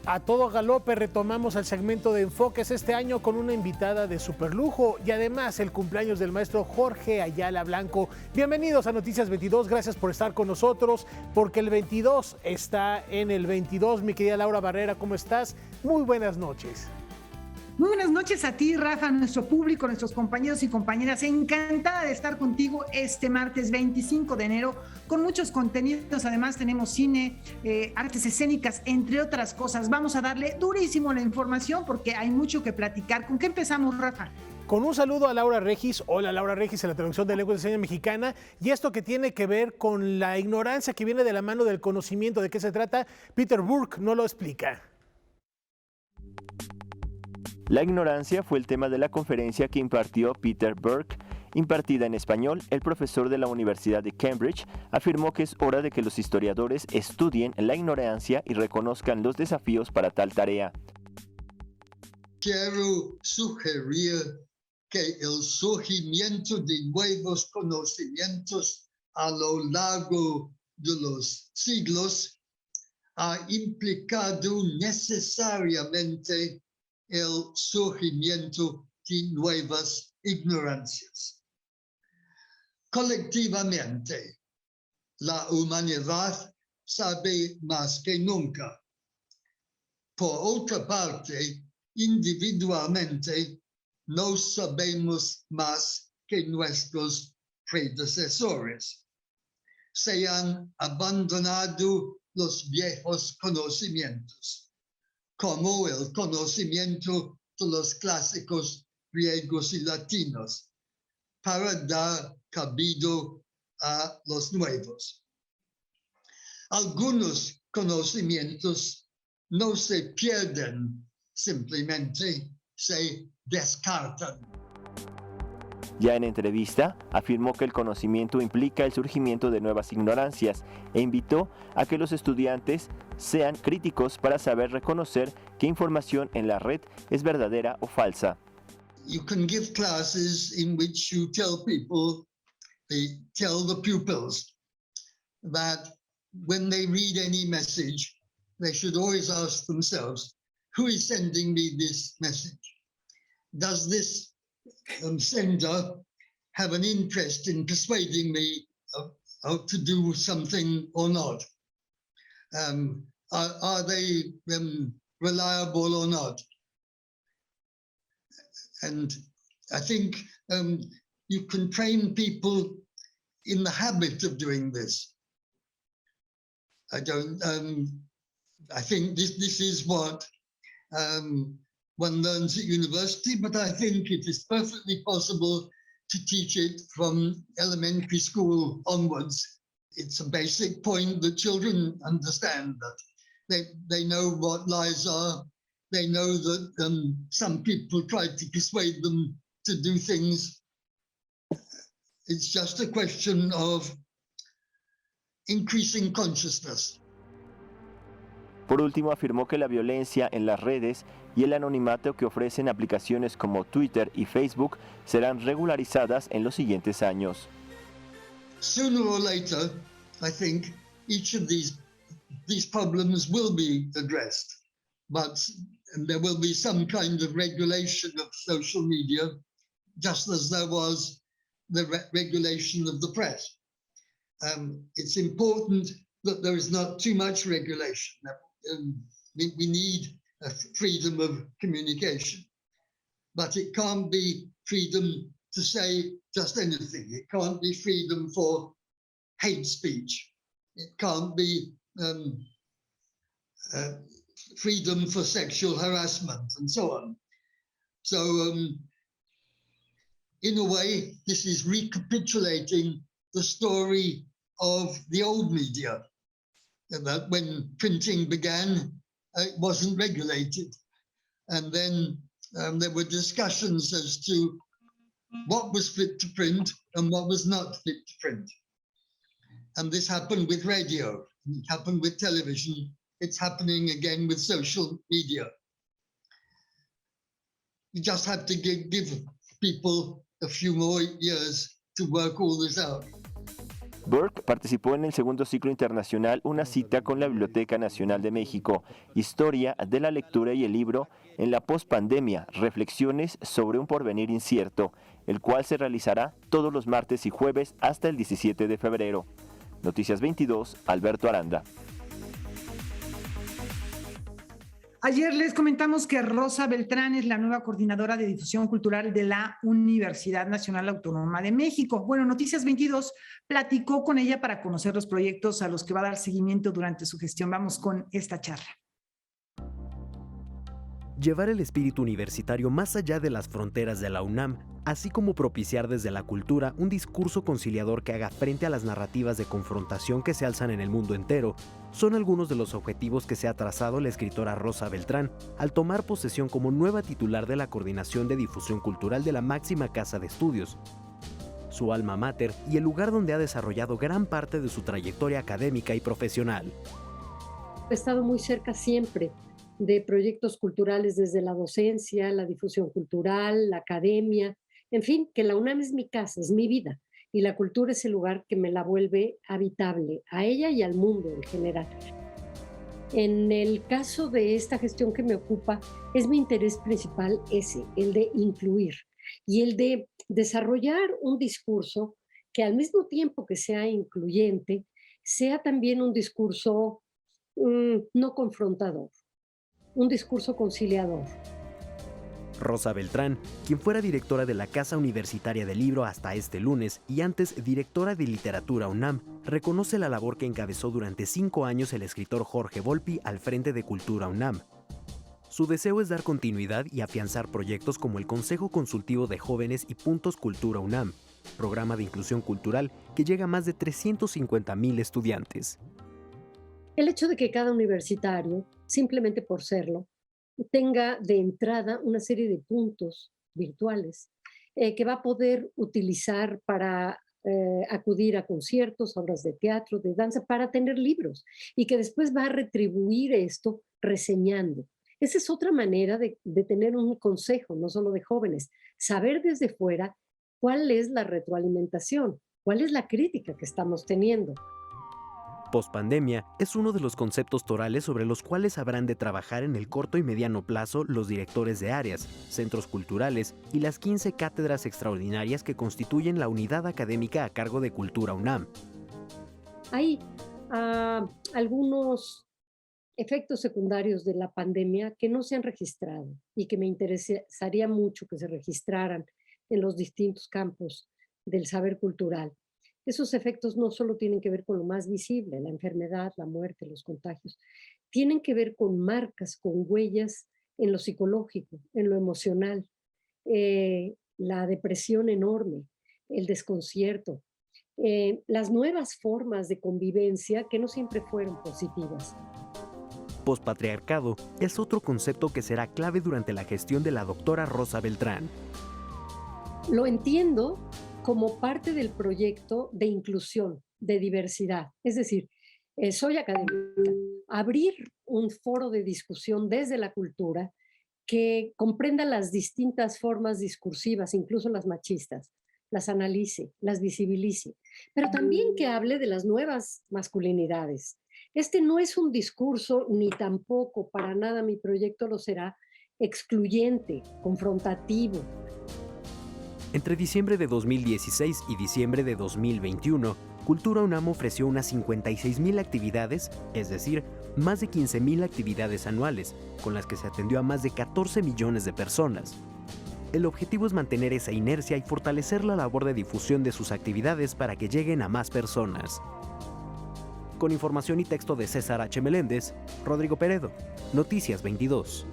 A todo galope retomamos el segmento de Enfoques este año con una invitada de superlujo y además el cumpleaños del maestro Jorge Ayala Blanco. Bienvenidos a Noticias 22, gracias por estar con nosotros, porque el 22 está en el 22. Mi querida Laura Barrera, ¿cómo estás? Muy buenas noches. Muy buenas noches a ti, Rafa, a nuestro público, nuestros compañeros y compañeras. Encantada de estar contigo este martes 25 de enero con muchos contenidos. Además tenemos cine, artes escénicas, entre otras cosas. Vamos a darle durísimo la información porque hay mucho que platicar. ¿Con qué empezamos, Rafa? Con un saludo a Laura Regis. Hola, Laura Regis, en la traducción de Lengua de Señas Mexicana. Y esto que tiene que ver con la ignorancia que viene de la mano del conocimiento. ¿De qué se trata? Peter Burke no lo explica. La ignorancia fue el tema de la conferencia que impartió Peter Burke. Impartida en español, el profesor de la Universidad de Cambridge afirmó que es hora de que los historiadores estudien la ignorancia y reconozcan los desafíos para tal tarea. Quiero sugerir que el surgimiento de nuevos conocimientos a lo largo de los siglos ha implicado necesariamente el surgimiento de nuevas ignorancias. Colectivamente, la humanidad sabe más que nunca. Por otra parte, individualmente, no sabemos más que nuestros predecesores. Se han abandonado los viejos conocimientos, como el conocimiento de los clásicos griegos y latinos, para dar cabido a los nuevos. Algunos conocimientos no se pierden, simplemente se descartan. Ya en entrevista, afirmó que el conocimiento implica el surgimiento de nuevas ignorancias e invitó a que los estudiantes sean críticos para saber reconocer qué información en la red es verdadera o falsa. You can give classes in which you tell the pupils that when they read any message, they should always ask themselves, who is sending me this message? Does this sender have an interest in persuading me to do something or not? Are they reliable or not? And I think you can train people in the habit of doing this. I think this is what one learns at university, but I think it is perfectly possible to teach it from elementary school onwards. It's a basic point that children understand, that they know what lies are. They know that some people try to persuade them to do things. It's just a question of increasing consciousness. Por último, afirmó que la violencia en las redes y el anonimato que ofrecen aplicaciones como Twitter y Facebook serán regularizadas en los siguientes años. Sooner or later, I think each of these problems will be addressed, but there will be some kind of regulation of social media, just as there was the regulation of the press. It's important that there is not too much regulation. We need a freedom of communication, but it can't be freedom to say just anything. It can't be freedom for hate speech. It can't be freedom for sexual harassment and so on. So in a way, this is recapitulating the story of the old media, that when printing began, it wasn't regulated. And then there were discussions as to what was fit to print and what was not fit to print. And this happened with radio, it happened with television, it's happening again with social media. You just have to give people a few more years to work all this out. Burke participó en el segundo ciclo internacional Una cita con la Biblioteca Nacional de México, Historia de la lectura y el libro en la pospandemia, reflexiones sobre un porvenir incierto, el cual se realizará todos los martes y jueves hasta el 17 de febrero. Noticias 22, Alberto Aranda. Ayer les comentamos que Rosa Beltrán es la nueva coordinadora de difusión cultural de la Universidad Nacional Autónoma de México. Bueno, Noticias 22 platicó con ella para conocer los proyectos a los que va a dar seguimiento durante su gestión. Vamos con esta charla. Llevar el espíritu universitario más allá de las fronteras de la UNAM, así como propiciar desde la cultura un discurso conciliador que haga frente a las narrativas de confrontación que se alzan en el mundo entero, son algunos de los objetivos que se ha trazado la escritora Rosa Beltrán al tomar posesión como nueva titular de la Coordinación de Difusión Cultural de la máxima casa de estudios, su alma mater y el lugar donde ha desarrollado gran parte de su trayectoria académica y profesional. He estado muy cerca siempre de proyectos culturales desde la docencia, la difusión cultural, la academia, en fin, que la UNAM es mi casa, es mi vida, y la cultura es el lugar que me la vuelve habitable, a ella y al mundo en general. En el caso de esta gestión que me ocupa, es mi interés principal ese, el de incluir y el de desarrollar un discurso que al mismo tiempo que sea incluyente, sea también un discurso no confrontador, un discurso conciliador. Rosa Beltrán, quien fuera directora de la Casa Universitaria del Libro hasta este lunes y antes directora de Literatura UNAM, reconoce la labor que encabezó durante 5 años el escritor Jorge Volpi al frente de Cultura UNAM. Su deseo es dar continuidad y afianzar proyectos como el Consejo Consultivo de Jóvenes y Puntos Cultura UNAM, programa de inclusión cultural que llega a más de 350,000 estudiantes. El hecho de que cada universitario, simplemente por serlo, tenga de entrada una serie de puntos virtuales que va a poder utilizar para acudir a conciertos, obras de teatro, de danza, para tener libros y que después va a retribuir esto reseñando. Esa es otra manera de tener un consejo, no solo de jóvenes, saber desde fuera cuál es la retroalimentación, cuál es la crítica que estamos teniendo. Pospandemia es uno de los conceptos torales sobre los cuales habrán de trabajar en el corto y mediano plazo los directores de áreas, centros culturales y las 15 cátedras extraordinarias que constituyen la unidad académica a cargo de Cultura UNAM. Hay algunos efectos secundarios de la pandemia que no se han registrado y que me interesaría mucho que se registraran en los distintos campos del saber cultural. Esos efectos no solo tienen que ver con lo más visible, la enfermedad, la muerte, los contagios, tienen que ver con marcas, con huellas en lo psicológico, en lo emocional, la depresión enorme, el desconcierto, las nuevas formas de convivencia que no siempre fueron positivas. Pospatriarcado es otro concepto que será clave durante la gestión de la doctora Rosa Beltrán. Lo entiendo como parte del proyecto de inclusión, de diversidad. Es decir, soy académica. Abrir un foro de discusión desde la cultura que comprenda las distintas formas discursivas, incluso las machistas, las analice, las visibilice, pero también que hable de las nuevas masculinidades. Este no es un discurso, ni tampoco, para nada mi proyecto lo será, excluyente, confrontativo. Entre diciembre de 2016 y diciembre de 2021, Cultura UNAM ofreció unas 56,000 actividades, es decir, más de 15,000 actividades anuales, con las que se atendió a más de 14 millones de personas. El objetivo es mantener esa inercia y fortalecer la labor de difusión de sus actividades para que lleguen a más personas. Con información y texto de César H. Meléndez, Rodrigo Peredo, Noticias 22.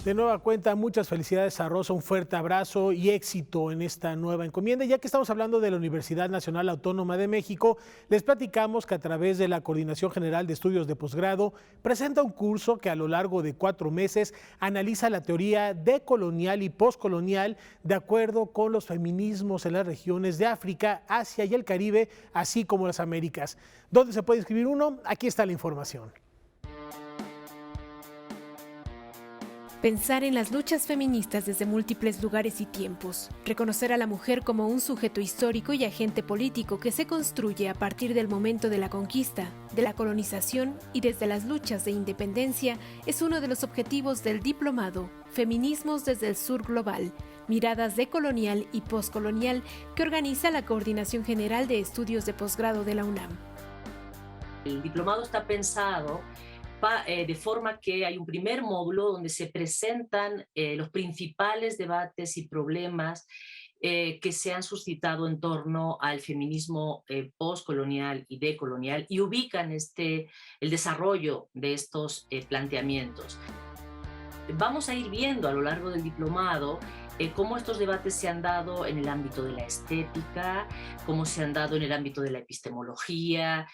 De nueva cuenta, muchas felicidades a Rosa, un fuerte abrazo y éxito en esta nueva encomienda. Ya que estamos hablando de la Universidad Nacional Autónoma de México, les platicamos que a través de la Coordinación General de Estudios de Posgrado presenta un curso que a lo largo de 4 meses analiza la teoría decolonial y poscolonial de acuerdo con los feminismos en las regiones de África, Asia y el Caribe, así como las Américas. ¿Dónde se puede inscribir uno? Aquí está la información. Pensar en las luchas feministas desde múltiples lugares y tiempos. Reconocer a la mujer como un sujeto histórico y agente político que se construye a partir del momento de la conquista, de la colonización y desde las luchas de independencia es uno de los objetivos del diplomado Feminismos desde el Sur Global, miradas decolonial y poscolonial que organiza la Coordinación General de Estudios de Posgrado de la UNAM. El diplomado está pensado de forma que hay un primer módulo donde se presentan los principales debates y problemas que se han suscitado en torno al feminismo postcolonial y decolonial y ubican el desarrollo de estos planteamientos. Vamos a ir viendo a lo largo del diplomado cómo estos debates se han dado en el ámbito de la estética, cómo se han dado en el ámbito de la epistemología,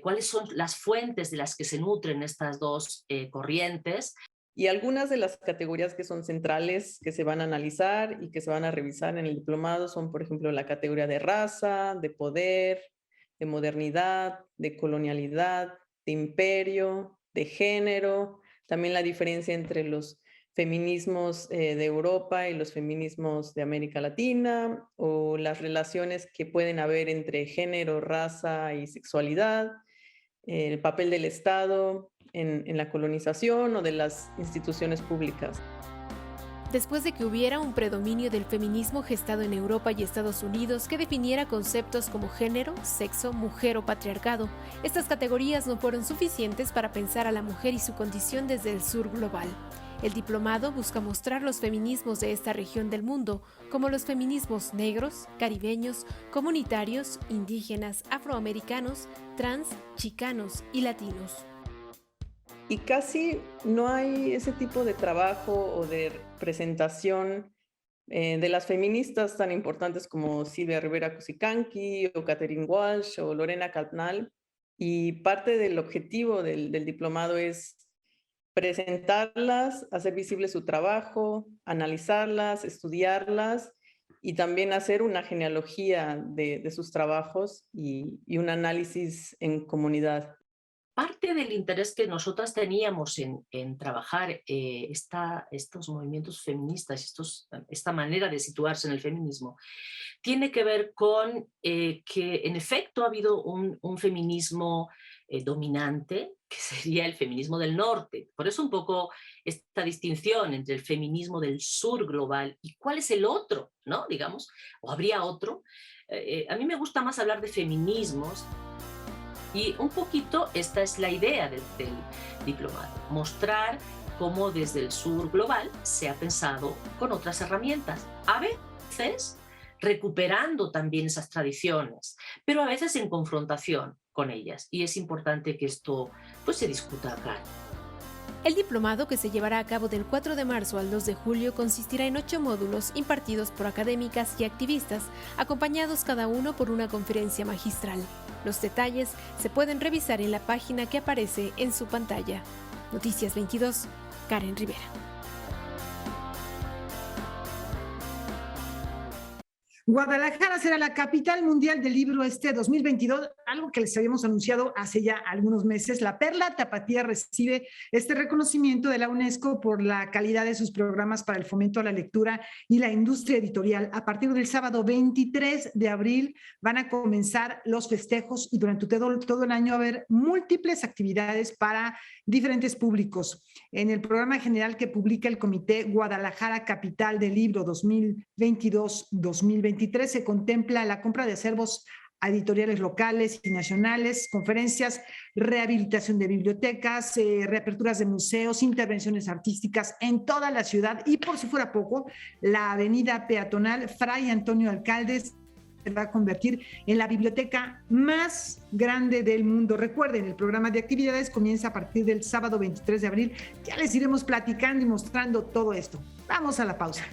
cuáles son las fuentes de las que se nutren estas dos corrientes. Y algunas de las categorías que son centrales que se van a analizar y que se van a revisar en el diplomado son, por ejemplo, la categoría de raza, de poder, de modernidad, de colonialidad, de imperio, de género, también la diferencia entre los feminismos de Europa y los feminismos de América Latina, o las relaciones que pueden haber entre género, raza y sexualidad, el papel del Estado en la colonización o de las instituciones públicas. Después de que hubiera un predominio del feminismo gestado en Europa y Estados Unidos que definiera conceptos como género, sexo, mujer o patriarcado, estas categorías no fueron suficientes para pensar a la mujer y su condición desde el sur global. El diplomado busca mostrar los feminismos de esta región del mundo, como los feminismos negros, caribeños, comunitarios, indígenas, afroamericanos, trans, chicanos y latinos. Y casi no hay ese tipo de trabajo o de presentación de las feministas tan importantes como Silvia Rivera Cusicanqui o Catherine Walsh o Lorena Catnal. Y parte del objetivo del diplomado es presentarlas, hacer visible su trabajo, analizarlas, estudiarlas y también hacer una genealogía de sus trabajos y un análisis en comunidad. Parte del interés que nosotras teníamos en trabajar estos movimientos feministas, esta manera de situarse en el feminismo, tiene que ver con que en efecto ha habido un feminismo dominante, que sería el feminismo del norte. Por eso un poco esta distinción entre el feminismo del sur global y cuál es el otro, ¿no? Digamos, o habría otro. A mí me gusta más hablar de feminismos. Y un poquito esta es la idea del diplomado, mostrar cómo desde el sur global se ha pensado con otras herramientas, a veces recuperando también esas tradiciones, pero a veces en confrontación con ellas. Y es importante que esto pues, se discuta acá. El diplomado, que se llevará a cabo del 4 de marzo al 2 de julio, consistirá en 8 módulos impartidos por académicas y activistas, acompañados cada uno por una conferencia magistral. Los detalles se pueden revisar en la página que aparece en su pantalla. Noticias 22, Karen Rivera. Guadalajara será la capital mundial del libro 2022, algo que les habíamos anunciado hace ya algunos meses. La Perla Tapatía recibe este reconocimiento de la UNESCO por la calidad de sus programas para el fomento a la lectura y la industria editorial. A partir del sábado 23 de abril van a comenzar los festejos y durante todo el año va a haber múltiples actividades para diferentes públicos. En el programa general que publica el Comité Guadalajara Capital del Libro 2022-2023 se contempla la compra de acervos editoriales locales y nacionales, conferencias, rehabilitación de bibliotecas, reaperturas de museos, intervenciones artísticas en toda la ciudad y, por si fuera poco, la avenida peatonal Fray Antonio Alcaldes se va a convertir en la biblioteca más grande del mundo. Recuerden, el programa de actividades comienza a partir del sábado 23 de abril. Ya les iremos platicando y mostrando todo esto. Vamos a la pausa.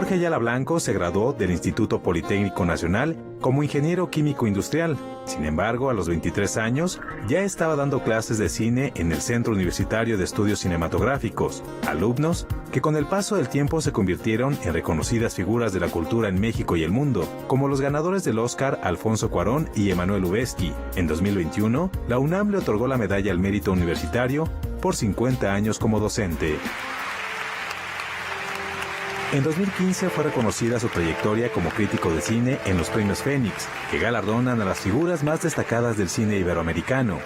Jorge Ayala Blanco se graduó del Instituto Politécnico Nacional como ingeniero químico industrial. Sin embargo, a los 23 años ya estaba dando clases de cine en el Centro Universitario de Estudios Cinematográficos, alumnos que con el paso del tiempo se convirtieron en reconocidas figuras de la cultura en México y el mundo, como los ganadores del Oscar Alfonso Cuarón y Emanuel Lubezki. En 2021, la UNAM le otorgó la Medalla al Mérito Universitario por 50 años como docente. En 2015 fue reconocida su trayectoria como crítico de cine en los Premios Fénix, que galardonan a las figuras más destacadas del cine iberoamericano.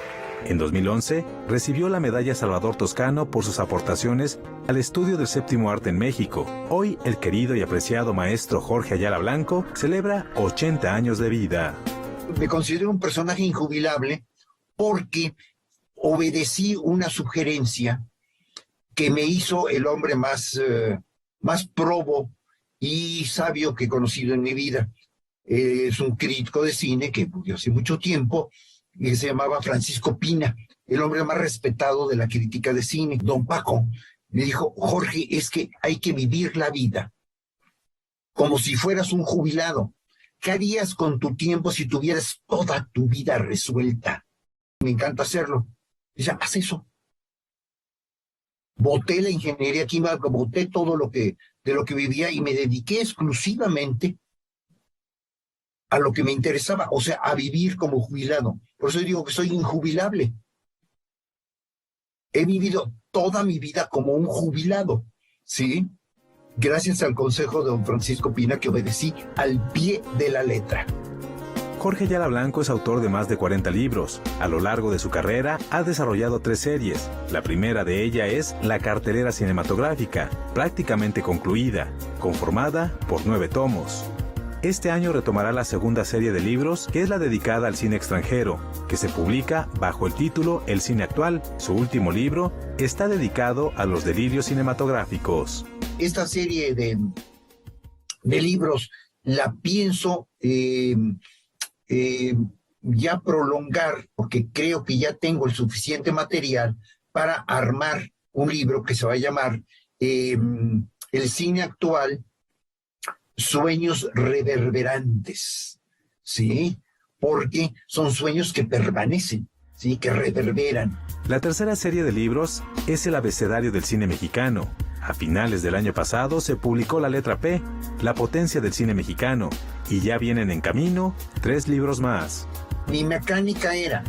En 2011 recibió la Medalla Salvador Toscano por sus aportaciones al estudio del séptimo arte en México. Hoy, el querido y apreciado maestro Jorge Ayala Blanco celebra 80 años de vida. Me considero un personaje injubilable porque obedecí una sugerencia que me hizo el hombre más probo y sabio que he conocido en mi vida. Es un crítico de cine que murió hace mucho tiempo y que se llamaba Francisco Pina, el hombre más respetado de la crítica de cine. Don Paco me dijo: Jorge, es que hay que vivir la vida como si fueras un jubilado. ¿Qué harías con tu tiempo si tuvieras toda tu vida resuelta? Me encanta hacerlo. Dice: haz eso. Boté la ingeniería química, boté todo de lo que vivía y me dediqué exclusivamente a lo que me interesaba, o sea, a vivir como jubilado. Por eso digo que soy injubilable. He vivido toda mi vida como un jubilado, ¿sí? Gracias al consejo de don Francisco Pina, que obedecí al pie de la letra. Jorge Ayala Blanco es autor de más de 40 libros. A lo largo de su carrera ha desarrollado 3 series. La primera de ellas es La cartelera cinematográfica, prácticamente concluida, conformada por 9 tomos. Este año retomará la segunda serie de libros, que es la dedicada al cine extranjero, que se publica bajo el título El cine actual. Su último libro está dedicado a los delirios cinematográficos. Esta serie de libros la pienso ya prolongar, porque creo que ya tengo el suficiente material para armar un libro que se va a llamar El cine actual, sueños reverberantes, ¿sí? Porque son sueños que permanecen, ¿sí? Que reverberan. La tercera serie de libros es El abecedario del cine mexicano. A finales del año pasado se publicó La letra P, La potencia del cine mexicano, y ya vienen en camino 3 libros más. Mi mecánica era: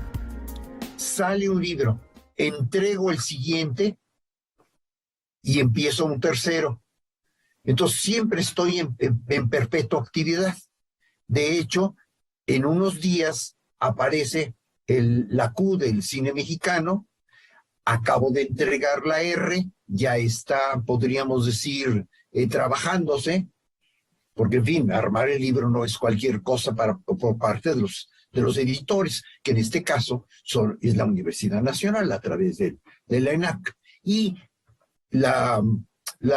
sale un libro, entrego el siguiente y empiezo un tercero. Entonces siempre estoy en perpetua actividad. De hecho, en unos días aparece la Q del cine mexicano. Acabo de entregar la R, ya está, podríamos decir, trabajándose, porque en fin, armar el libro no es cualquier cosa por parte de los editores, que en este caso es la Universidad Nacional a través de la ENAC. Y la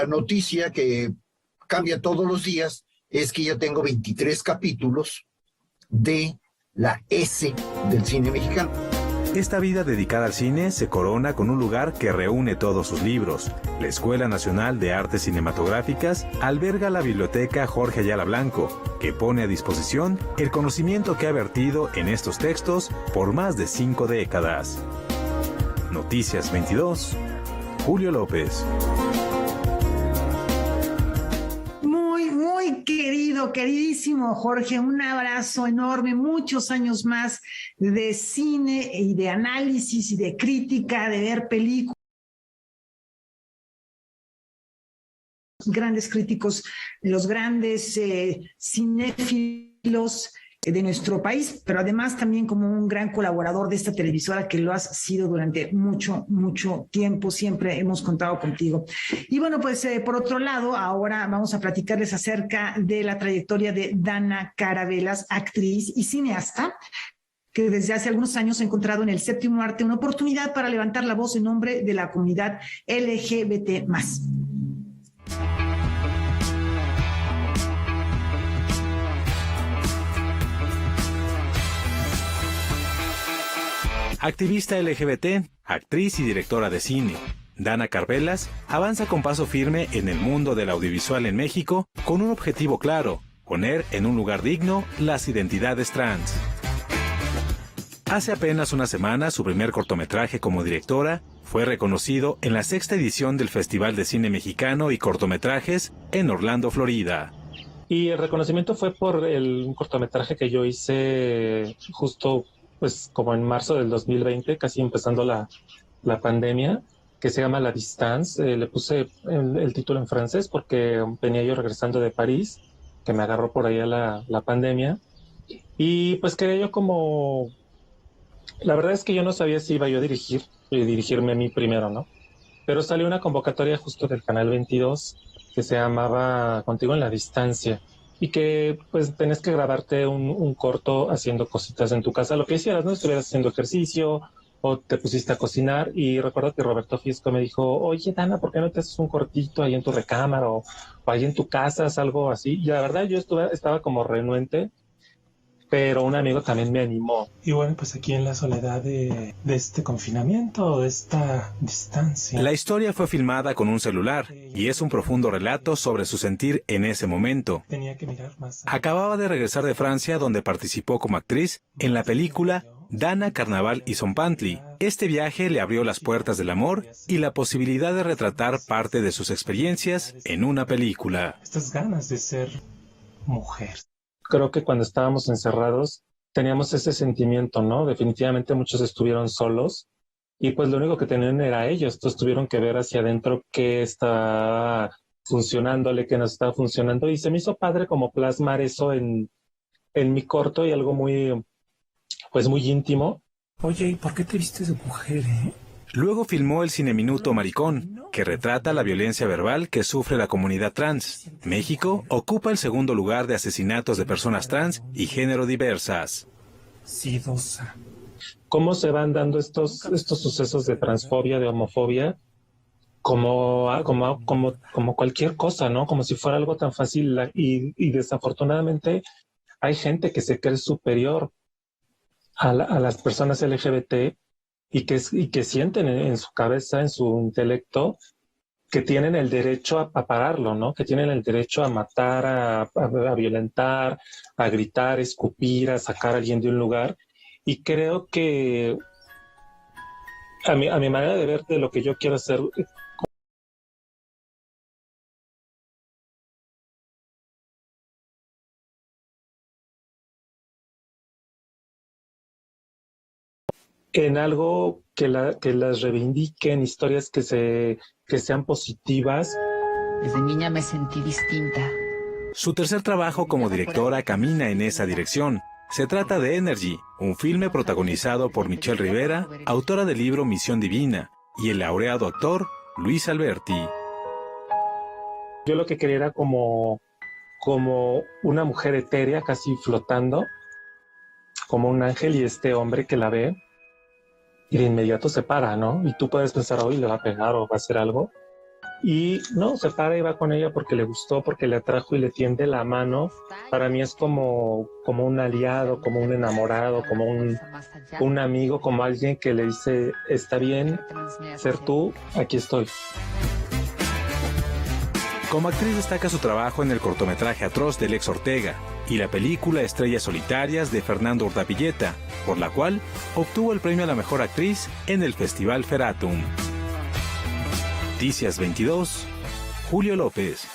noticia que cambia todos los días es que ya tengo 23 capítulos de la S del cine mexicano. Esta vida dedicada al cine se corona con un lugar que reúne todos sus libros. La Escuela Nacional de Artes Cinematográficas alberga la Biblioteca Jorge Ayala Blanco, que pone a disposición el conocimiento que ha vertido en estos textos por más de 5 décadas. Noticias 22, Julio López. Queridísimo Jorge, un abrazo enorme, muchos años más de cine y de análisis y de crítica, de ver películas. Grandes críticos, los grandes cinéfilos de nuestro país, pero además también como un gran colaborador de esta televisora que lo has sido durante mucho tiempo. Siempre hemos contado contigo. Y bueno, pues por otro lado, ahora vamos a platicarles acerca de la trayectoria de Dana Carabelas, actriz y cineasta, que desde hace algunos años ha encontrado en el séptimo arte una oportunidad para levantar la voz en nombre de la comunidad LGBT+. Activista LGBT, actriz y directora de cine. Dana Carvelas avanza con paso firme en el mundo del audiovisual en México con un objetivo claro: poner en un lugar digno las identidades trans. Hace apenas una semana, su primer cortometraje como directora fue reconocido en la 6ª edición del Festival de Cine Mexicano y Cortometrajes en Orlando, Florida. Y el reconocimiento fue por un cortometraje que yo hice justo pues como en marzo del 2020, casi empezando la pandemia, que se llama La Distance. Le puse el título en francés porque venía yo regresando de París, que me agarró por allá la pandemia. Y pues quería yo como... La verdad es que yo no sabía si iba yo a dirigirme a mí primero, ¿no? Pero salió una convocatoria justo del Canal 22 que se llamaba Contigo en la Distancia, y que pues tenés que grabarte un corto haciendo cositas en tu casa, lo que hicieras, ¿no? Estuvieras haciendo ejercicio o te pusiste a cocinar. Y recuerdo que Roberto Fiesco me dijo: oye, Dana, ¿por qué no te haces un cortito ahí en tu recámara o ahí en tu casa, algo así? Y la verdad yo estaba como renuente, pero un amigo también me animó. Y bueno, pues aquí en la soledad de este confinamiento, de esta distancia. La historia fue filmada con un celular y es un profundo relato sobre su sentir en ese momento. Tenía que mirar más. Acababa de regresar de Francia, donde participó como actriz en la película Dana, Carnaval y Zompantli. Este viaje le abrió las puertas del amor y la posibilidad de retratar parte de sus experiencias en una película. Estas ganas de ser mujer. Creo que cuando estábamos encerrados teníamos ese sentimiento, ¿no? Definitivamente muchos estuvieron solos y pues lo único que tenían era ellos. Entonces tuvieron que ver hacia adentro qué está funcionándole, qué no está funcionando, y se me hizo padre como plasmar eso en mi corto, y algo muy, pues muy íntimo. Oye, ¿y por qué te vistes de mujer, Luego filmó el cineminuto Maricón, que retrata la violencia verbal que sufre la comunidad trans. México ocupa el 2º lugar de asesinatos de personas trans y género diversas. Sidosa. ¿Cómo se van dando estos sucesos de transfobia, de homofobia? Como cualquier cosa, ¿no? Como si fuera algo tan fácil, y desafortunadamente hay gente que se cree superior a las personas LGBT y que sienten en su cabeza, en su intelecto, que tienen el derecho a pararlo, ¿no? Que tienen el derecho a matar, a violentar, a gritar, escupir, a sacar a alguien de un lugar. Y creo que a mi manera de ver, de lo que yo quiero hacer en algo que las reivindiquen, historias que sean positivas. Desde niña me sentí distinta. Su tercer trabajo como directora camina en esa dirección. Se trata de Energy, un filme protagonizado por Michelle Rivera, autora del libro Misión Divina, y el laureado actor Luis Alberti. Yo lo que quería era como una mujer etérea, casi flotando, como un ángel, y este hombre que la ve y de inmediato se para, ¿no? Y tú puedes pensar, hoy le va a pegar o va a hacer algo. Y no, se para y va con ella porque le gustó, porque le atrajo y le tiende la mano. Para mí es como un aliado, como un enamorado, como un amigo, como alguien que le dice: está bien ser tú, aquí estoy. Como actriz destaca su trabajo en el cortometraje Atroz de Lex Ortega y la película Estrellas Solitarias de Fernando Urdapilleta, por la cual obtuvo el premio a la mejor actriz en el Festival Feratum. Noticias 22, Julio López.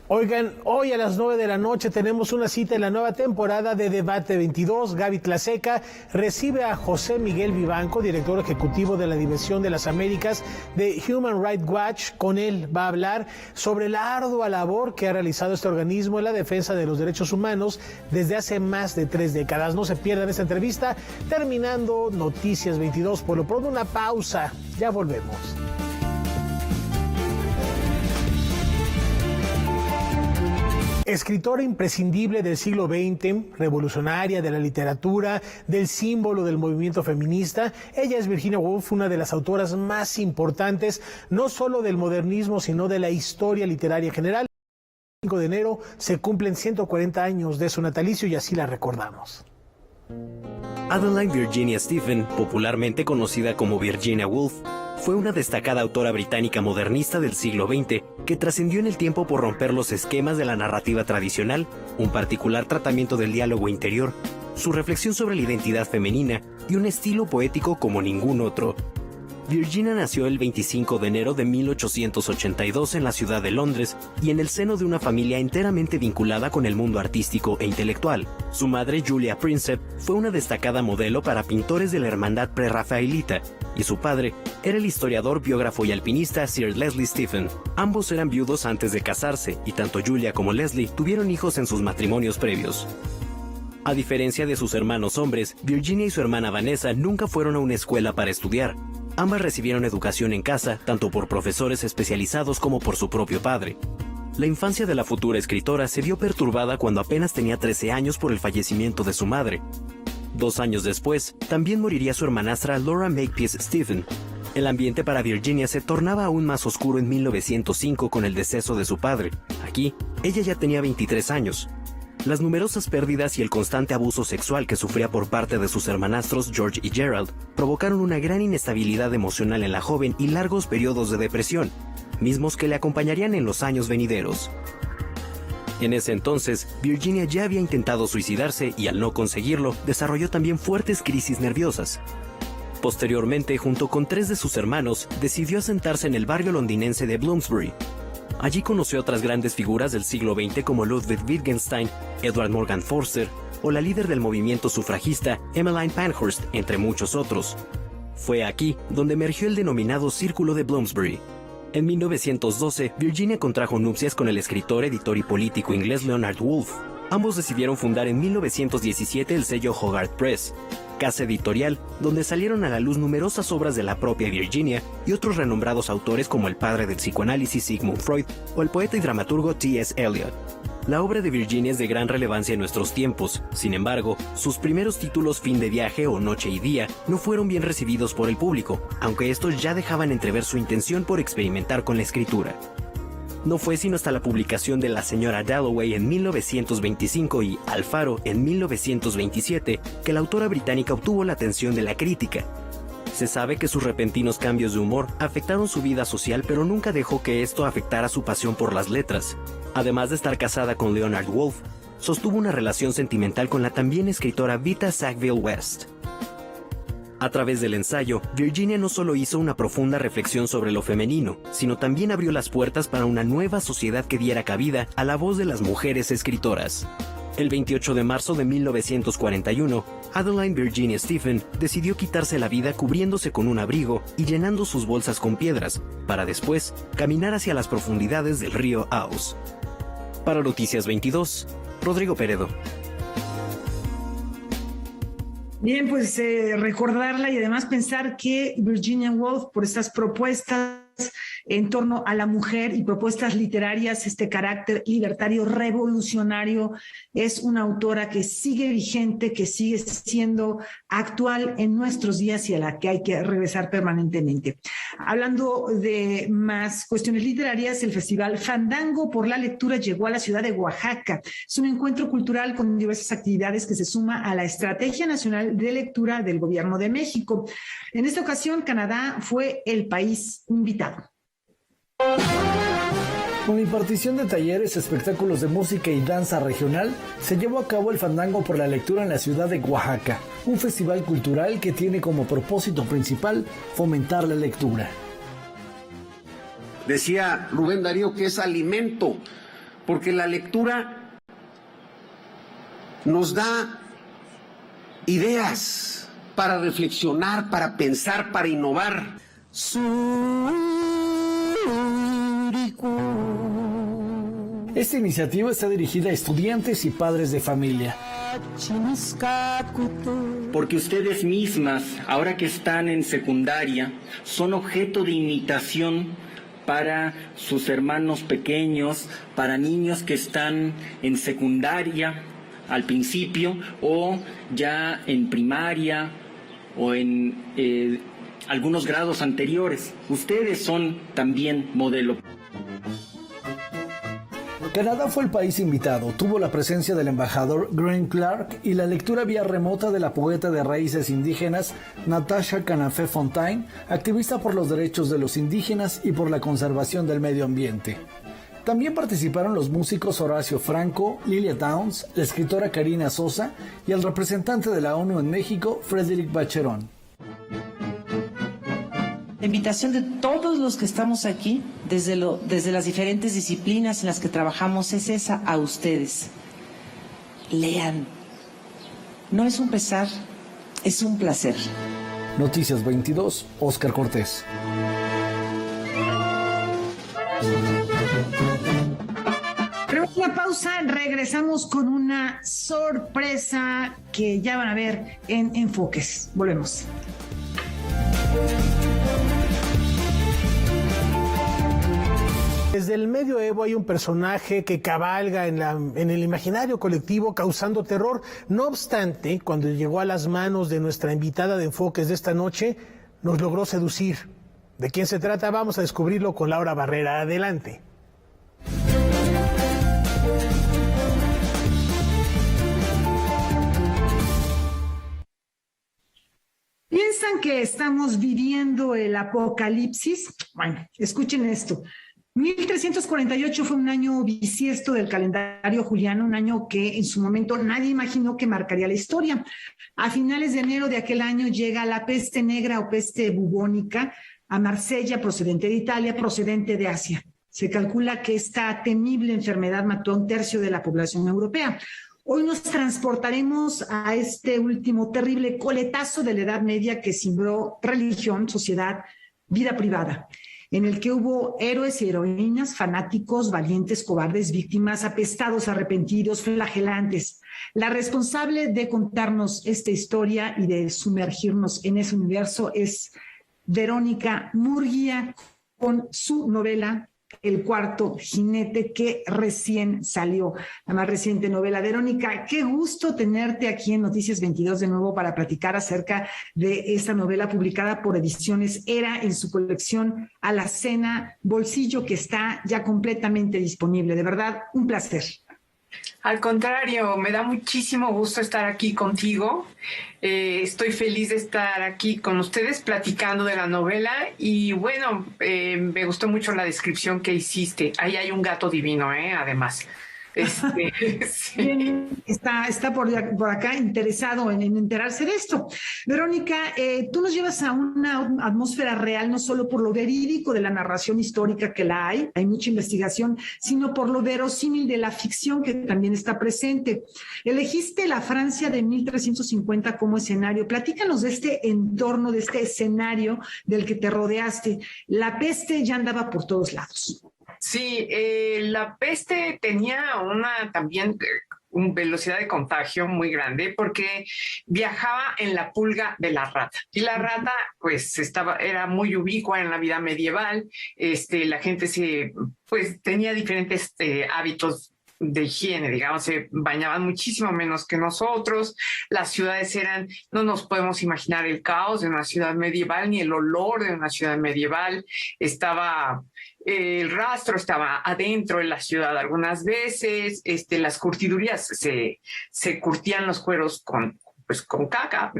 Oigan, hoy a las 9 de la noche tenemos una cita en la nueva temporada de Debate 22. Gaby Tlaseca recibe a José Miguel Vivanco, director ejecutivo de la División de las Américas de Human Rights Watch. Con él va a hablar sobre la ardua labor que ha realizado este organismo en la defensa de los derechos humanos desde hace más de 3 décadas. No se pierdan esta entrevista. Terminando Noticias 22, por lo pronto una pausa. Ya volvemos. Escritora imprescindible del siglo XX, revolucionaria de la literatura, del símbolo del movimiento feminista, ella es Virginia Woolf, una de las autoras más importantes, no solo del modernismo, sino de la historia literaria en general. El 5 de enero se cumplen 140 años de su natalicio y así la recordamos. Adeline Virginia Stephen, popularmente conocida como Virginia Woolf, fue una destacada autora británica modernista del siglo XX que trascendió en el tiempo por romper los esquemas de la narrativa tradicional, un particular tratamiento del diálogo interior, su reflexión sobre la identidad femenina y un estilo poético como ningún otro. Virginia nació el 25 de enero de 1882 en la ciudad de Londres y en el seno de una familia enteramente vinculada con el mundo artístico e intelectual. Su madre, Julia Princep, fue una destacada modelo para pintores de la hermandad prerrafaelita, y su padre era el historiador, biógrafo y alpinista Sir Leslie Stephen. Ambos eran viudos antes de casarse, y tanto Julia como Leslie tuvieron hijos en sus matrimonios previos. A diferencia de sus hermanos hombres, Virginia y su hermana Vanessa nunca fueron a una escuela para estudiar. Ambas recibieron educación en casa, tanto por profesores especializados como por su propio padre. La infancia de la futura escritora se vio perturbada cuando apenas tenía 13 años por el fallecimiento de su madre. 2 años después, también moriría su hermanastra Laura Makepeace Stephen. El ambiente para Virginia se tornaba aún más oscuro en 1905 con el deceso de su padre. Aquí, ella ya tenía 23 años. Las numerosas pérdidas y el constante abuso sexual que sufría por parte de sus hermanastros George y Gerald provocaron una gran inestabilidad emocional en la joven y largos periodos de depresión, mismos que le acompañarían en los años venideros. En ese entonces, Virginia ya había intentado suicidarse y al no conseguirlo, desarrolló también fuertes crisis nerviosas. Posteriormente, junto con 3 de sus hermanos, decidió asentarse en el barrio londinense de Bloomsbury. Allí conoció a otras grandes figuras del siglo XX como Ludwig Wittgenstein, Edward Morgan Forster o la líder del movimiento sufragista Emmeline Pankhurst, entre muchos otros. Fue aquí donde emergió el denominado Círculo de Bloomsbury. En 1912, Virginia contrajo nupcias con el escritor, editor y político inglés Leonard Woolf. Ambos decidieron fundar en 1917 el sello Hogarth Press, casa editorial donde salieron a la luz numerosas obras de la propia Virginia y otros renombrados autores como el padre del psicoanálisis Sigmund Freud o el poeta y dramaturgo T.S. Eliot. La obra de Virginia es de gran relevancia en nuestros tiempos. Sin embargo, sus primeros títulos Fin de viaje o Noche y día no fueron bien recibidos por el público, aunque estos ya dejaban entrever su intención por experimentar con la escritura. No fue sino hasta la publicación de La señora Dalloway en 1925 y Alfaro en 1927 que la autora británica obtuvo la atención de la crítica. Se sabe que sus repentinos cambios de humor afectaron su vida social, pero nunca dejó que esto afectara su pasión por las letras. Además de estar casada con Leonard Woolf, sostuvo una relación sentimental con la también escritora Vita Sackville West. A través del ensayo, Virginia no solo hizo una profunda reflexión sobre lo femenino, sino también abrió las puertas para una nueva sociedad que diera cabida a la voz de las mujeres escritoras. El 28 de marzo de 1941, Adeline Virginia Stephen decidió quitarse la vida cubriéndose con un abrigo y llenando sus bolsas con piedras, para después caminar hacia las profundidades del río Ouse. Para Noticias 22, Rodrigo Peredo. Bien, pues recordarla y además pensar que Virginia Woolf, por estas propuestas en torno a la mujer y propuestas literarias, este carácter libertario revolucionario, es una autora que sigue vigente, que sigue siendo actual en nuestros días y a la que hay que regresar permanentemente. Hablando de más cuestiones literarias, el Festival Fandango por la Lectura llegó a la ciudad de Oaxaca. Es un encuentro cultural con diversas actividades que se suma a la Estrategia Nacional de Lectura del Gobierno de México. En esta ocasión, Canadá fue el país invitado. Con la impartición de talleres, espectáculos de música y danza regional, se llevó a cabo el Fandango por la Lectura en la ciudad de Oaxaca, un festival cultural que tiene como propósito principal fomentar la lectura. Decía Rubén Darío que es alimento, porque la lectura nos da ideas para reflexionar, para pensar, para innovar. Esta iniciativa está dirigida a estudiantes y padres de familia. Porque ustedes mismas, ahora que están en secundaria, son objeto de imitación para sus hermanos pequeños, para niños que están en secundaria al principio o ya en primaria o en algunos grados anteriores. Ustedes son también modelo. Canadá fue el país invitado, tuvo la presencia del embajador Graham Clark y la lectura vía remota de la poeta de raíces indígenas Natasha Canafé Fontaine, activista por los derechos de los indígenas y por la conservación del medio ambiente. También participaron los músicos Horacio Franco, Lilia Downs, la escritora Karina Sosa y el representante de la ONU en México, Frédéric Bacheron. La invitación de todos los que estamos aquí, desde las diferentes disciplinas en las que trabajamos, es esa a ustedes. Lean. No es un pesar, es un placer. Noticias 22, Óscar Cortés. Una pausa, regresamos con una sorpresa que ya van a ver en Enfoques. Volvemos. Desde el medioevo hay un personaje que cabalga en el imaginario colectivo causando terror. No obstante, cuando llegó a las manos de nuestra invitada de Enfoques de esta noche, nos logró seducir. ¿De quién se trata? Vamos a descubrirlo con Laura Barrera. Adelante. ¿Piensan que estamos viviendo el apocalipsis? Bueno, escuchen esto. 1348 fue un año bisiesto del calendario juliano, un año que en su momento nadie imaginó que marcaría la historia. A finales de enero de aquel año llega la peste negra o peste bubónica a Marsella, procedente de Italia, procedente de Asia. Se calcula que esta temible enfermedad mató a 1/3 de la población europea. Hoy nos transportaremos a este último terrible coletazo de la Edad Media que cimbró religión, sociedad, vida privada, en el que hubo héroes y heroínas, fanáticos, valientes, cobardes, víctimas, apestados, arrepentidos, flagelantes. La responsable de contarnos esta historia y de sumergirnos en ese universo es Verónica Murguía con su novela El Cuarto Jinete, que recién salió, la más reciente novela. Verónica, qué gusto tenerte aquí en Noticias 22 de nuevo para platicar acerca de esta novela publicada por Ediciones Era en su colección Alacena Bolsillo, que está ya completamente disponible. De verdad, un placer. Al contrario, me da muchísimo gusto estar aquí contigo. Estoy feliz de estar aquí con ustedes platicando de la novela y bueno, me gustó mucho la descripción que hiciste. Ahí hay un gato divino, además. Sí. Está por acá interesado en enterarse de esto. Verónica, tú nos llevas a una atmósfera real, no solo por lo verídico de la narración histórica que la hay mucha investigación, sino por lo verosímil de la ficción que también está presente. Elegiste la Francia de 1350 como escenario. Platícanos de este entorno, de este escenario del que te rodeaste. La peste ya andaba por todos lados. Sí, la peste tenía también una velocidad de contagio muy grande porque viajaba en la pulga de la rata. Y la rata, pues, era muy ubicua en la vida medieval. La gente tenía diferentes hábitos de higiene, digamos, se bañaban muchísimo menos que nosotros. Las ciudades no nos podemos imaginar el caos de una ciudad medieval ni el olor de una ciudad medieval. El rastro estaba adentro de la ciudad algunas veces. Las curtidurías se curtían los cueros con caca.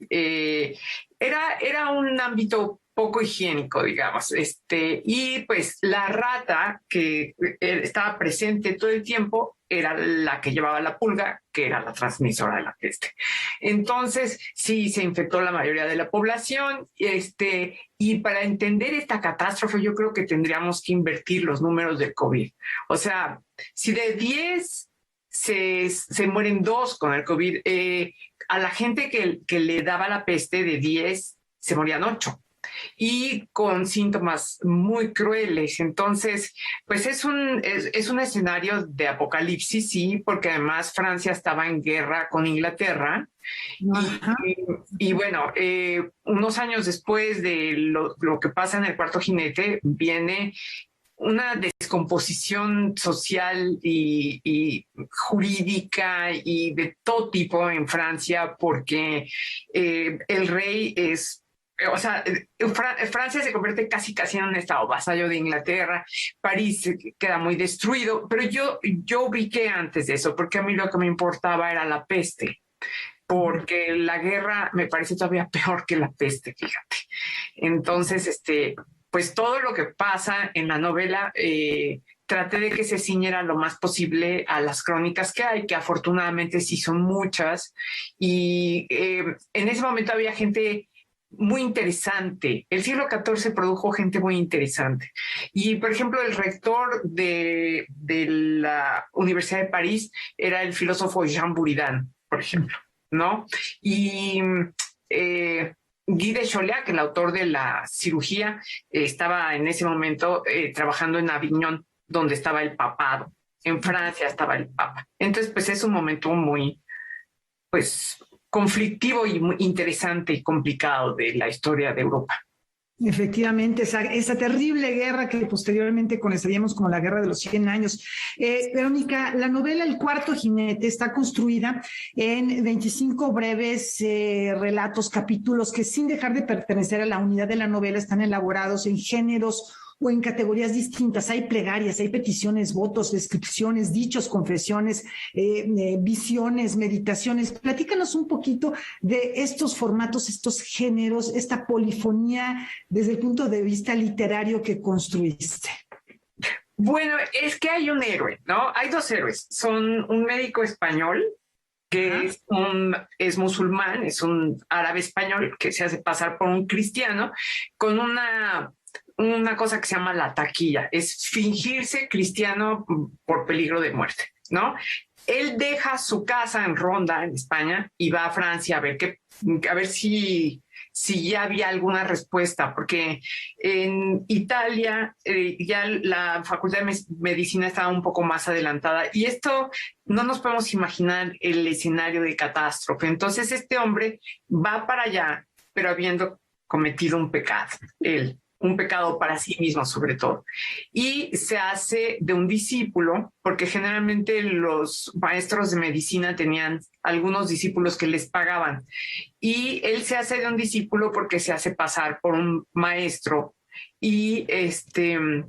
Era un ámbito poco higiénico, digamos. Y pues la rata que estaba presente todo el tiempo era la que llevaba la pulga, que era la transmisora de la peste. Entonces, sí, se infectó la mayoría de la población. Y para entender esta catástrofe, yo creo que tendríamos que invertir los números del COVID. O sea, si de 10 se mueren 2 con el COVID, a la gente que le daba la peste de 10 se morían 8. Y con síntomas muy crueles. Entonces, pues es un escenario de apocalipsis, sí, porque además Francia estaba en guerra con Inglaterra. Y bueno, unos años después de lo que pasa en El Cuarto Jinete, viene una descomposición social y jurídica y de todo tipo en Francia, porque el rey es o sea, Francia se convierte casi en un estado vasallo de Inglaterra, París queda muy destruido, pero yo ubiqué antes de eso, porque a mí lo que me importaba era la peste, porque la guerra me parece todavía peor que la peste, fíjate. Entonces, pues todo lo que pasa en la novela, traté de que se ciñera lo más posible a las crónicas que hay, que afortunadamente sí son muchas, y en ese momento había gente muy interesante. El siglo XIV produjo gente muy interesante. Y, por ejemplo, el rector de la Universidad de París era el filósofo Jean Buridan, por ejemplo, ¿no? Y Guy de Chauliac, el autor de la cirugía, estaba en ese momento trabajando en Aviñón, donde estaba el papado. En Francia estaba el papa. Entonces, pues es un momento muy, pues, conflictivo y muy interesante y complicado de la historia de Europa. Efectivamente, esa terrible guerra que posteriormente conoceríamos como la Guerra de los 100 años. Verónica, la novela El Cuarto Jinete está construida en 25 breves relatos, capítulos que, sin dejar de pertenecer a la unidad de la novela, están elaborados en géneros o en categorías distintas. Hay plegarias, hay peticiones, votos, descripciones, dichos, confesiones, visiones, meditaciones. Platícanos un poquito de estos formatos, estos géneros, esta polifonía desde el punto de vista literario que construiste. Bueno, es que hay un héroe, ¿no? Hay dos héroes. Son un médico español que es musulmán, es un árabe español que se hace pasar por un cristiano con una cosa que se llama la taquilla, es fingirse cristiano por peligro de muerte, ¿no? Él deja su casa en Ronda, en España, y va a Francia a ver si ya había alguna respuesta, porque en Italia ya la Facultad de Medicina estaba un poco más adelantada, y esto no nos podemos imaginar el escenario de catástrofe. Entonces este hombre va para allá, pero habiendo cometido un pecado, un pecado para sí mismo sobre todo, y se hace de un discípulo, porque generalmente los maestros de medicina tenían algunos discípulos que les pagaban, y él se hace de un discípulo porque se hace pasar por un maestro, y el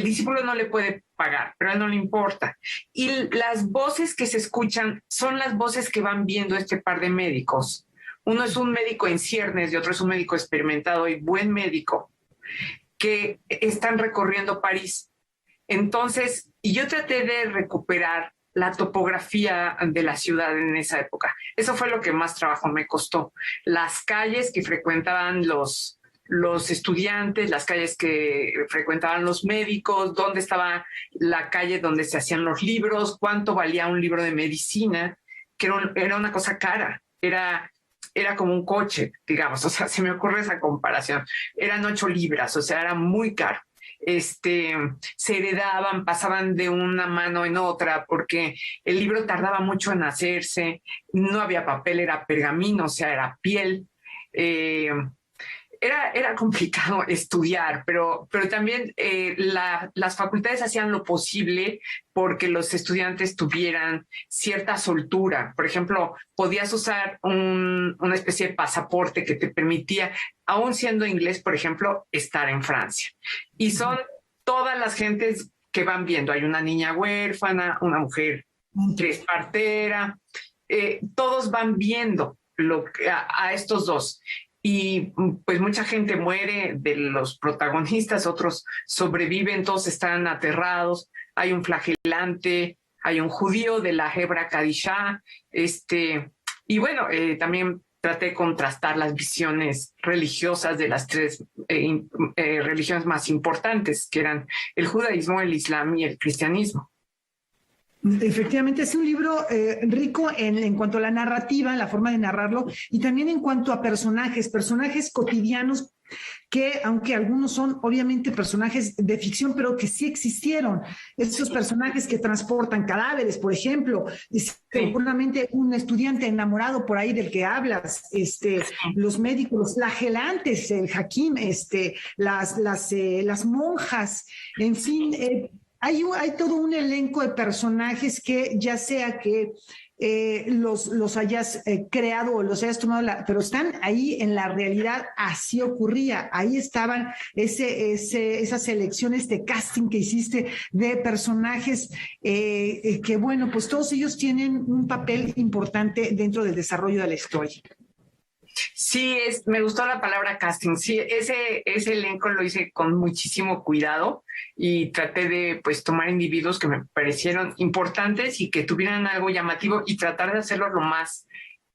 discípulo no le puede pagar, pero a él no le importa. Y las voces que se escuchan son las voces que van viendo este par de médicos. Uno es un médico en ciernes y otro es un médico experimentado y buen médico que están recorriendo París. Entonces, y yo traté de recuperar la topografía de la ciudad en esa época. Eso fue lo que más trabajo me costó. Las calles que frecuentaban los estudiantes, las calles que frecuentaban los médicos, dónde estaba la calle donde se hacían los libros, cuánto valía un libro de medicina, que era una cosa cara. Era como un coche, digamos, o sea, se me ocurre esa comparación. Eran 8 libras, o sea, era muy caro. Se heredaban, pasaban de una mano en otra, porque el libro tardaba mucho en hacerse, no había papel, era pergamino, o sea, era piel. Era complicado estudiar, pero también las facultades hacían lo posible porque los estudiantes tuvieran cierta soltura. Por ejemplo, podías usar una especie de pasaporte que te permitía, aún siendo inglés, por ejemplo, estar en Francia. Y son todas las gentes que van viendo. Hay una niña huérfana, una mujer que es partera, todos van viendo a estos dos. Y pues mucha gente muere de los protagonistas, otros sobreviven, todos están aterrados. Hay un flagelante, hay un judío de la Hebra Kadishá. Y bueno, también traté de contrastar las visiones religiosas de las 3 religiones más importantes, que eran el judaísmo, el islam y el cristianismo. Efectivamente, es un libro rico en cuanto a la narrativa, la forma de narrarlo, y también en cuanto a personajes cotidianos que, aunque algunos son obviamente personajes de ficción, pero que sí existieron. Esos personajes que transportan cadáveres, por ejemplo, seguramente un estudiante enamorado por ahí del que hablas, los médicos, los flagelantes, el hakim, las monjas, en fin, hay todo un elenco de personajes que ya sea que los hayas creado o los hayas tomado, pero están ahí en la realidad, así ocurría, ahí estaban esas selecciones de casting que hiciste de personajes que bueno, pues todos ellos tienen un papel importante dentro del desarrollo de la historia. Sí, me gustó la palabra casting. Sí, ese elenco lo hice con muchísimo cuidado y traté de pues tomar individuos que me parecieron importantes y que tuvieran algo llamativo y tratar de hacerlo lo más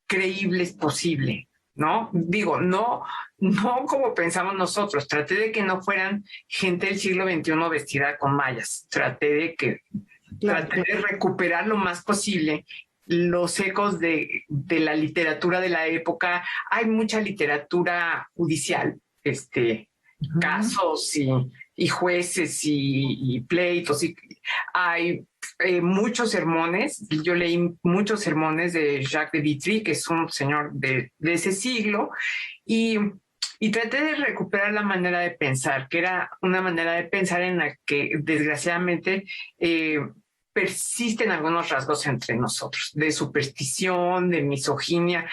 creíbles posible, ¿no? Digo, no como pensamos nosotros. Traté de que no fueran gente del siglo XXI vestida con mallas. Traté de recuperar lo más posible los ecos de la literatura de la época. Hay mucha literatura judicial, casos y jueces y pleitos. Hay muchos sermones. Yo leí muchos sermones de Jacques de Vitry, que es un señor de ese siglo, y traté de recuperar la manera de pensar, que era una manera de pensar en la que desgraciadamente persisten algunos rasgos entre nosotros, de superstición, de misoginia.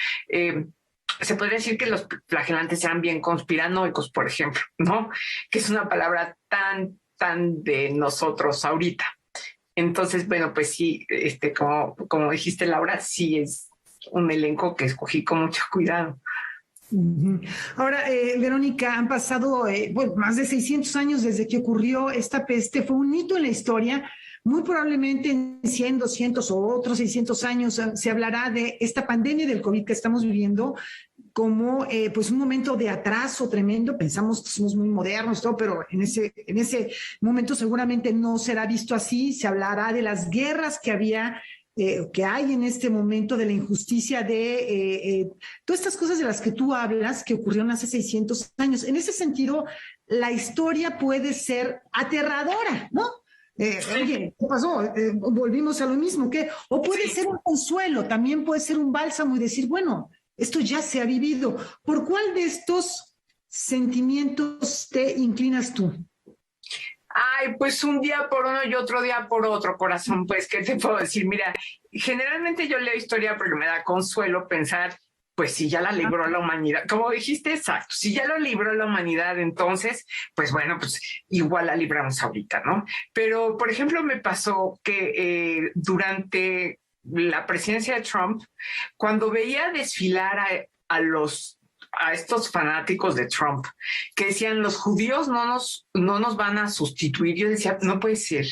Se podría decir que los flagelantes eran bien conspiranoicos, por ejemplo, ¿no? Que es una palabra tan de nosotros ahorita. Entonces, bueno, pues sí, como dijiste, Laura, sí es un elenco que escogí con mucho cuidado. Ahora, Verónica, han pasado más de 600 años desde que ocurrió esta peste. Fue un hito en la historia. Muy probablemente en 100, 200 o otros 600 años se hablará de esta pandemia del COVID que estamos viviendo como pues un momento de atraso tremendo. Pensamos que somos muy modernos, todo, pero en ese momento seguramente no será visto así. Se hablará de las guerras que había, que hay en este momento, de la injusticia, de todas estas cosas de las que tú hablas que ocurrieron hace 600 años. En ese sentido, la historia puede ser aterradora, ¿no? Oye, ¿qué pasó? Volvimos a lo mismo, ¿qué? O puede ser un consuelo, también puede ser un bálsamo y decir, bueno, esto ya se ha vivido. ¿Por cuál de estos sentimientos te inclinas tú? Ay, pues un día por uno y otro día por otro, corazón. Pues, ¿qué te puedo decir? Mira, generalmente yo leo historia porque me da consuelo pensar, pues si ya la libró la humanidad, como dijiste, exacto, si ya lo libró la humanidad, entonces, pues bueno, pues igual la libramos ahorita, ¿no? Pero, por ejemplo, me pasó que durante la presidencia de Trump, cuando veía desfilar a estos fanáticos de Trump, que decían, los judíos no nos van a sustituir, yo decía, no puede ser.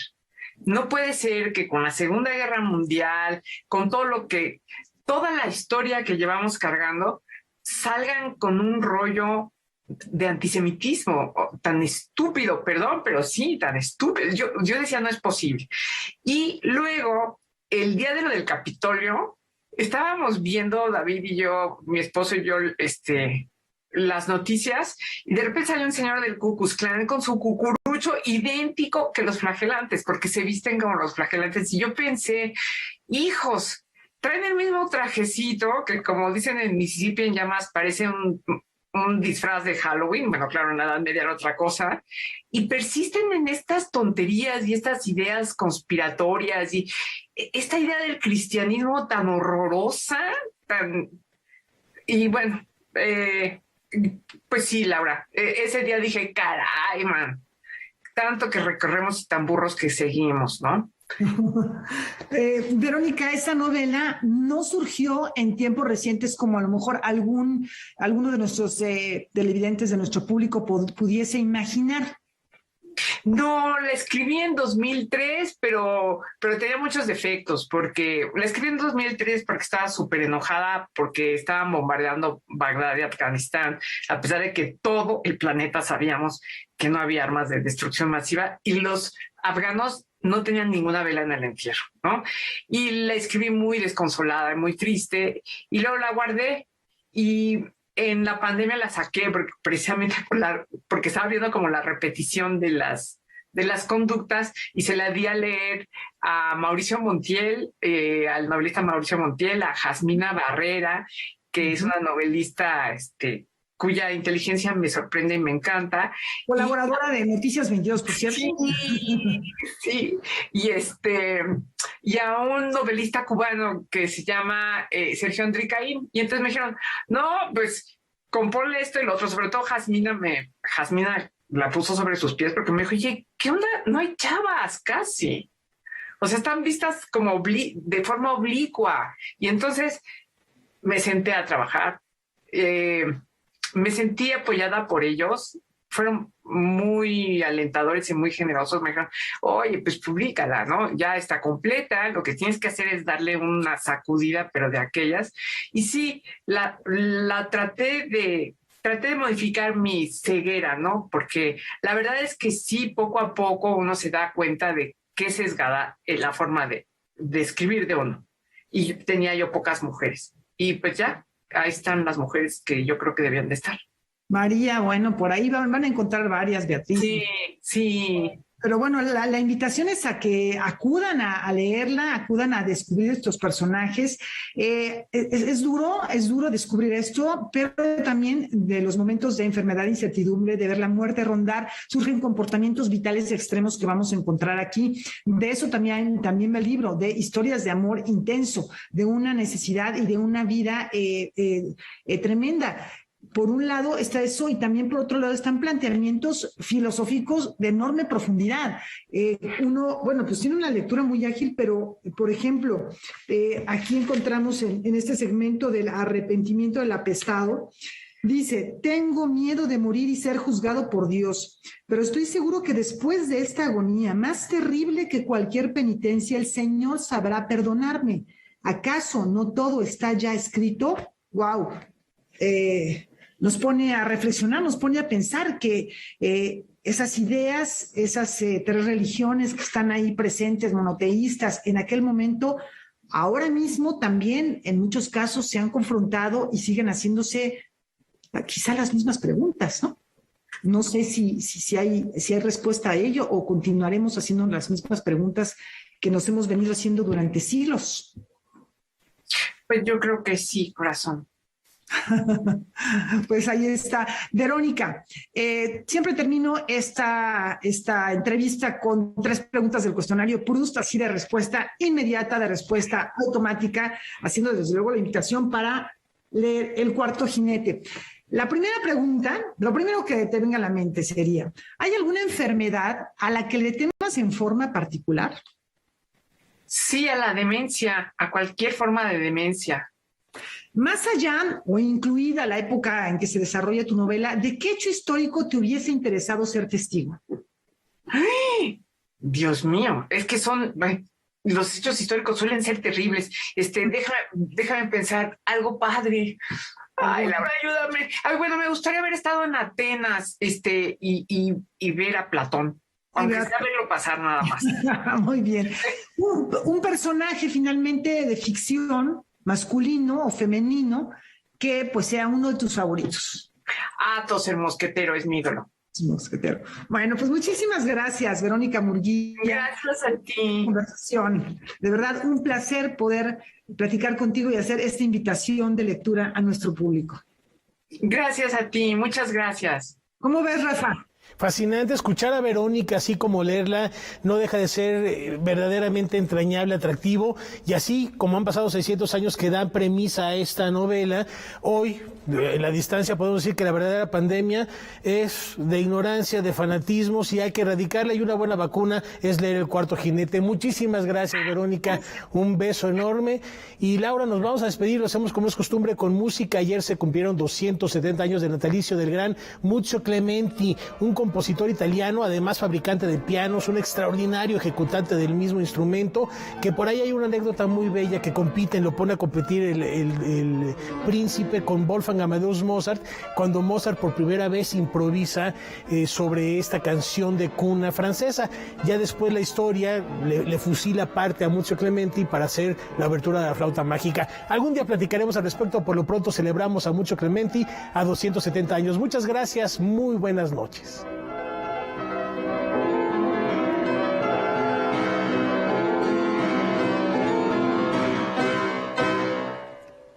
No puede ser que con la Segunda Guerra Mundial, con toda la historia que llevamos cargando, salgan con un rollo de antisemitismo tan estúpido, perdón, pero sí, tan estúpido. Yo decía, no es posible. Y luego, el día de lo del Capitolio, estábamos viendo, David y yo, mi esposo y yo, las noticias, y de repente salió un señor del Ku Klux Klan con su cucurucho idéntico que los flagelantes, porque se visten como los flagelantes. Y yo pensé, hijos, traen el mismo trajecito que, como dicen en Mississippi en llamas, parece un disfraz de Halloween. Bueno, claro, en la Edad Media era otra cosa. Y persisten en estas tonterías y estas ideas conspiratorias y esta idea del cristianismo tan horrorosa, y bueno, pues sí, Laura, ese día dije, caray, man, tanto que recorremos y tan burros que seguimos, ¿no? Verónica, esa novela no surgió en tiempos recientes como a lo mejor alguno de nuestros televidentes, de nuestro público pudiese imaginar. No, la escribí en 2003, pero tenía muchos defectos, porque la escribí en 2003 porque estaba súper enojada, porque estaban bombardeando Bagdad y Afganistán, a pesar de que todo el planeta sabíamos que no había armas de destrucción masiva y los afganos no tenían ninguna vela en el entierro, ¿no? Y la escribí muy desconsolada, muy triste, y luego la guardé y en la pandemia la saqué precisamente porque estaba viendo como la repetición de las conductas y se la di a leer a Mauricio Montiel, al novelista Mauricio Montiel, a Jasmina Barrera, que es una novelista cuya inteligencia me sorprende y me encanta. Colaboradora de Noticias 22, por cierto. Sí, y a un novelista cubano que se llama Sergio Andricaín. Y entonces me dijeron, no, pues componle esto y lo otro. Sobre todo Jasmina la puso sobre sus pies porque me dijo, oye, ¿qué onda? No hay chavas, casi. O sea, están vistas como de forma oblicua. Y entonces me senté a trabajar. Me sentí apoyada por ellos. Fueron muy alentadores y muy generosos. Me dijeron, oye, pues públicala, ¿no? Ya está completa. Lo que tienes que hacer es darle una sacudida, pero de aquellas. Y sí, la traté de modificar mi ceguera, ¿no? Porque la verdad es que sí, poco a poco uno se da cuenta de qué sesgada es la forma de escribir de uno. Y tenía yo pocas mujeres. Y pues ya, ahí están las mujeres que yo creo que debían de estar. María, bueno, por ahí van a encontrar varias, Beatriz. Sí. Pero bueno, la invitación es a que acudan a leerla, acudan a descubrir estos personajes. Es duro descubrir esto, pero también de los momentos de enfermedad e incertidumbre, de ver la muerte rondar, surgen comportamientos vitales extremos que vamos a encontrar aquí. De eso también me libro, de historias de amor intenso, de una necesidad y de una vida tremenda. Por un lado está eso y también por otro lado están planteamientos filosóficos de enorme profundidad. Uno, bueno, pues tiene una lectura muy ágil, pero, por ejemplo, aquí encontramos en este segmento del arrepentimiento del apestado, dice, tengo miedo de morir y ser juzgado por Dios, pero estoy seguro que después de esta agonía, más terrible que cualquier penitencia, el Señor sabrá perdonarme. ¿Acaso no todo está ya escrito? ¡Wow! Nos pone a reflexionar, nos pone a pensar que esas ideas, esas tres religiones que están ahí presentes, monoteístas, en aquel momento, ahora mismo también en muchos casos se han confrontado y siguen haciéndose quizá las mismas preguntas, ¿no? No sé si hay respuesta a ello o continuaremos haciendo las mismas preguntas que nos hemos venido haciendo durante siglos. Pues yo creo que sí, corazón. Pues ahí está. Verónica, siempre termino esta entrevista con 3 preguntas del cuestionario Proust, así de respuesta inmediata, de respuesta automática, haciendo desde luego la invitación para leer El Cuarto Jinete. La primera pregunta, lo primero que te venga a la mente sería, ¿hay alguna enfermedad a la que le temas en forma particular? Sí, a la demencia, a cualquier forma de demencia. Más allá o incluida la época en que se desarrolla tu novela, ¿de qué hecho histórico te hubiese interesado ser testigo? ¡Ay! Dios mío, es que los hechos históricos suelen ser terribles. Déjame pensar, algo padre. Ay, Laura, ayúdame. Ay, bueno, me gustaría haber estado en Atenas, y ver a Platón. Aunque sea verlo pasar nada más. Muy bien. Un personaje finalmente de ficción, masculino o femenino, que pues sea uno de tus favoritos. Athos, el mosquetero, es mi ídolo. Mosquetero. Bueno, pues muchísimas gracias, Verónica Murguía. Gracias a ti. Conversación. De verdad, un placer poder platicar contigo y hacer esta invitación de lectura a nuestro público. Gracias a ti, muchas gracias. ¿Cómo ves, Rafa? Fascinante escuchar a Verónica, así como leerla, no deja de ser verdaderamente entrañable, atractivo, y así como han pasado 600 años que dan premisa a esta novela, hoy, en la distancia, podemos decir que la verdadera pandemia es de ignorancia, de fanatismos, y hay que erradicarla, y una buena vacuna es leer El Cuarto Jinete. Muchísimas gracias, Verónica, un beso enorme, y Laura, nos vamos a despedir, lo hacemos como es costumbre con música. Ayer se cumplieron 270 años de natalicio del gran Muzio Clementi, un compositor italiano, además fabricante de pianos, un extraordinario ejecutante del mismo instrumento, que por ahí hay una anécdota muy bella que compiten, lo pone a competir el príncipe con Wolfgang Amadeus Mozart, cuando Mozart por primera vez improvisa sobre esta canción de cuna francesa. Ya después la historia le fusila parte a Muzio Clementi para hacer la abertura de la flauta mágica. Algún día platicaremos al respecto, por lo pronto celebramos a Muzio Clementi a 270 años. Muchas gracias, muy buenas noches.